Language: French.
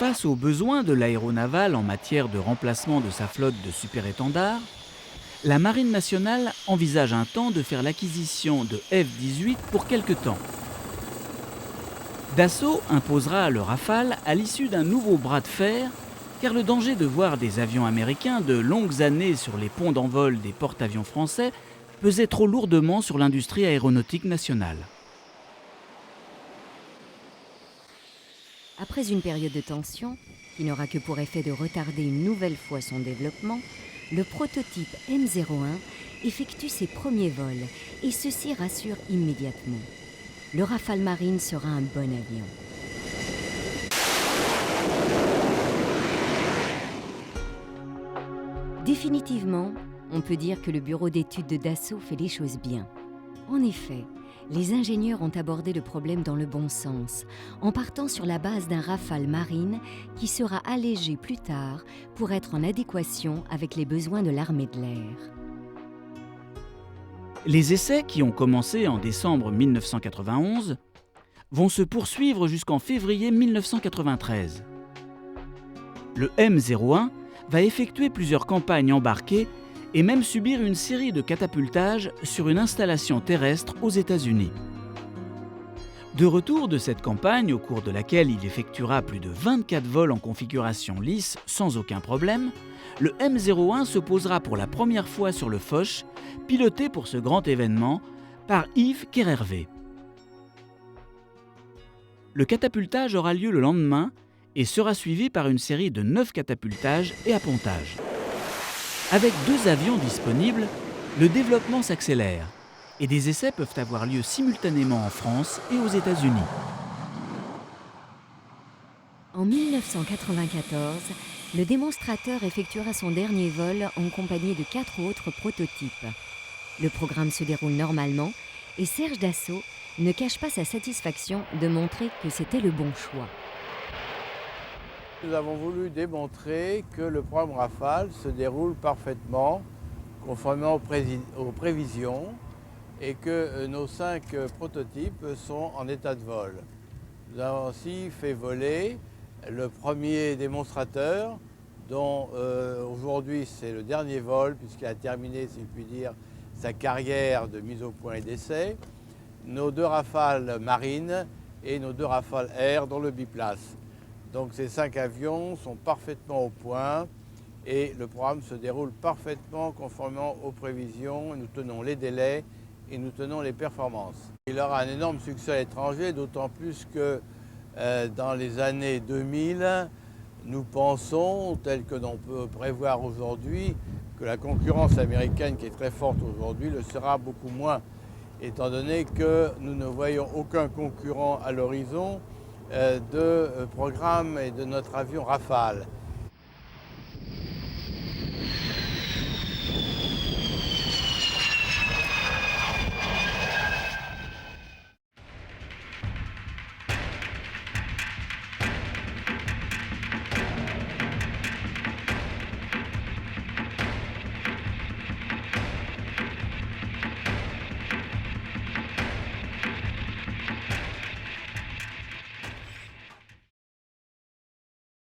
Face aux besoins de l'aéronaval en matière de remplacement de sa flotte de super-étendards, la Marine nationale envisage un temps de faire l'acquisition de F-18 pour quelque temps. Dassault imposera le Rafale à l'issue d'un nouveau bras de fer, car le danger de voir des avions américains de longues années sur les ponts d'envol des porte-avions français pesait trop lourdement sur l'industrie aéronautique nationale. Après une période de tension, qui n'aura que pour effet de retarder une nouvelle fois son développement, le prototype M01 effectue ses premiers vols et ceci rassure immédiatement. Le Rafale Marine sera un bon avion. Définitivement, on peut dire que le bureau d'études de Dassault fait les choses bien. En effet, les ingénieurs ont abordé le problème dans le bon sens, en partant sur la base d'un Rafale Marine qui sera allégé plus tard pour être en adéquation avec les besoins de l'armée de l'air. Les essais, qui ont commencé en décembre 1991, vont se poursuivre jusqu'en février 1993. Le M01 va effectuer plusieurs campagnes embarquées et même subir une série de catapultages sur une installation terrestre aux États-Unis. De retour de cette campagne, au cours de laquelle il effectuera plus de 24 vols en configuration lisse sans aucun problème, le M01 se posera pour la première fois sur le Foch, piloté pour ce grand événement par Yves Kerhervé. Le catapultage aura lieu le lendemain et sera suivi par une série de 9 catapultages et appontages. Avec 2 avions disponibles, le développement s'accélère et des essais peuvent avoir lieu simultanément en France et aux États-Unis. En 1994, le démonstrateur effectuera son dernier vol en compagnie de 4 autres prototypes. Le programme se déroule normalement et Serge Dassault ne cache pas sa satisfaction de montrer que c'était le bon choix. Nous avons voulu démontrer que le programme Rafale se déroule parfaitement, conformément aux prévisions, et que nos 5 prototypes sont en état de vol. Nous avons aussi fait voler le premier démonstrateur, dont aujourd'hui c'est le dernier vol, puisqu'il a terminé, si je puis dire, sa carrière de mise au point et d'essai, nos 2 Rafales Marine et nos 2 Rafales Air, dont le biplace. Donc ces 5 avions sont parfaitement au point et le programme se déroule parfaitement conformément aux prévisions. Nous tenons les délais et nous tenons les performances. Il aura un énorme succès à l'étranger, d'autant plus que dans les années 2000, nous pensons, tel que l'on peut prévoir aujourd'hui, que la concurrence américaine, qui est très forte aujourd'hui, le sera beaucoup moins, étant donné que nous ne voyons aucun concurrent à l'horizon de programme et de notre avion Rafale.